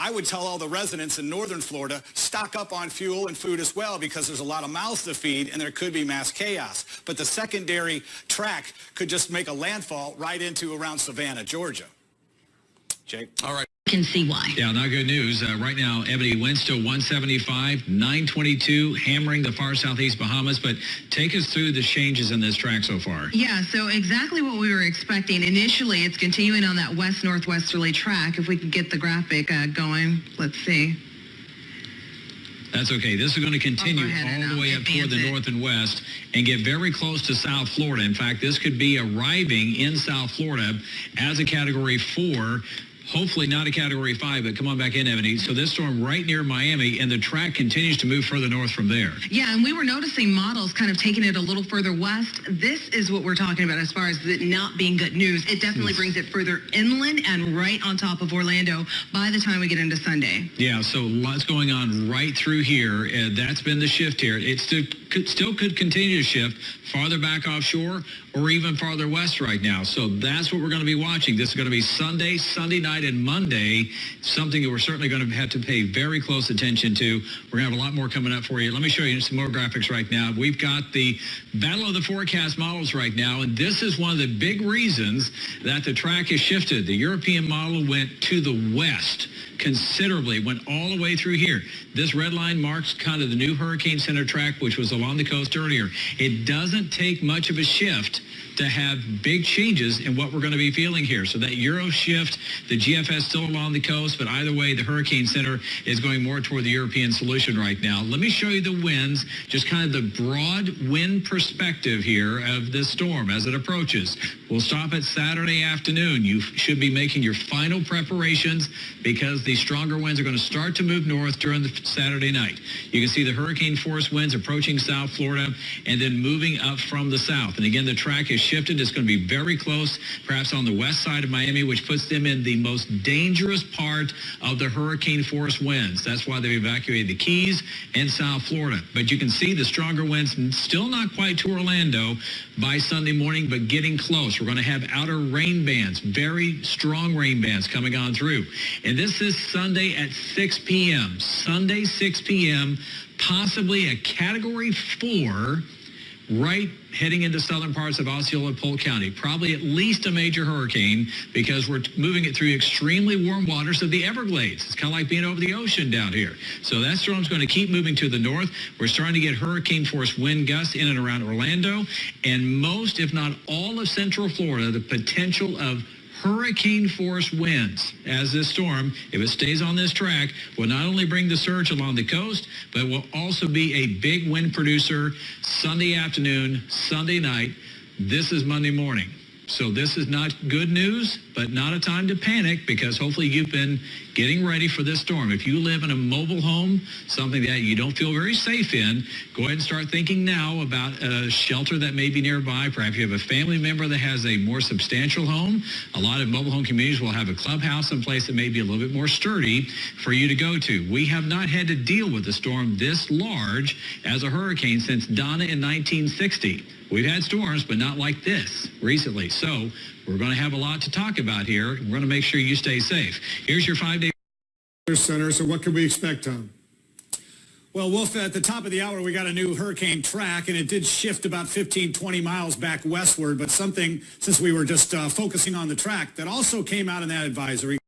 I would tell all the residents in northern Florida, stock up on fuel and food as well, because there's a lot of mouths to feed and there could be mass chaos. But the secondary track could just make a landfall right into around Savannah, Georgia. Jake? All right. Can see why. Yeah, not good news. Right now, Ebony, wind still 175, 922, hammering the far southeast Bahamas. But take us through the changes in this track so far. Yeah, so exactly what we were expecting. Initially, it's continuing on that west-northwesterly track. If we could get the graphic going, let's see. That's okay. This is going to continue all the way up toward the north and west and get very close to South Florida. In fact, this could be arriving in South Florida as a Category 4. Hopefully not a Category 5, but come on back in, Ebony. So this storm right near Miami, and the track continues to move further north from there. Yeah, and we were noticing models kind of taking it a little further west. This is what we're talking about as far as it not being good news. It definitely brings it further inland and right on top of Orlando by the time we get into Sunday. Yeah, so lots going on right through here. That's been the shift here. It still could continue to shift farther back offshore or even farther west right now. So that's what we're going to be watching. This is going to be Sunday, Sunday night, and Monday, something that we're certainly going to have to pay very close attention to. We're going to have a lot more coming up for you. Let me show you some more graphics right now. We've got the battle of the forecast models right now, and this is one of the big reasons that the track has shifted. The European model went to the west considerably, went all the way through here. This red line marks kind of the new Hurricane Center track, which was along the coast earlier. It doesn't take much of a shift to have big changes in what we're going to be feeling here. So that Euro shift, the GFS still along the coast, but either way, the Hurricane Center is going more toward the European solution right now. Let me show you the winds, just kind of the broad wind perspective here of this storm as it approaches. We'll stop at Saturday afternoon. You should be making your final preparations because the stronger winds are going to start to move north during the Saturday night. You can see the hurricane force winds approaching South Florida and then moving up from the south. And again, the track is shifted. It's going to be very close, perhaps on the west side of Miami, which puts them in the most dangerous part of the hurricane force winds. That's why they've evacuated the Keys and South Florida. But you can see the stronger winds still not quite to Orlando by Sunday morning, but getting close. We're going to have outer rain bands, very strong rain bands coming on through. And this is Sunday at 6 p.m. Sunday, 6 p.m., possibly a Category 4 right heading into southern parts of Osceola, Polk County. Probably at least a major hurricane because we're moving it through extremely warm waters of the Everglades. It's kind of like being over the ocean down here. So that storm's going to keep moving to the north. We're starting to get hurricane force wind gusts in and around Orlando. And most, if not all of Central Florida, the potential of hurricane force winds as this storm, if it stays on this track, will not only bring the surge along the coast, but will also be a big wind producer Sunday afternoon, Sunday night. This is Monday morning. So this is not good news, but not a time to panic because hopefully you've been getting ready for this storm. If you live in a mobile home, something that you don't feel very safe in, go ahead and start thinking now about a shelter that may be nearby. Perhaps you have a family member that has a more substantial home. A lot of mobile home communities will have a clubhouse someplace that may be a little bit more sturdy for you to go to. We have not had to deal with a storm this large as a hurricane since Donna in 1960. We've had storms, but not like this recently. So we're going to have a lot to talk about here. We're going to make sure you stay safe. Here's your 5-day center. So what can we expect, Tom? Well, Wolf, at the top of the hour, we got a new hurricane track, and it did shift about 15, 20 miles back westward. But something, since we were just focusing on the track, that also came out in that advisory.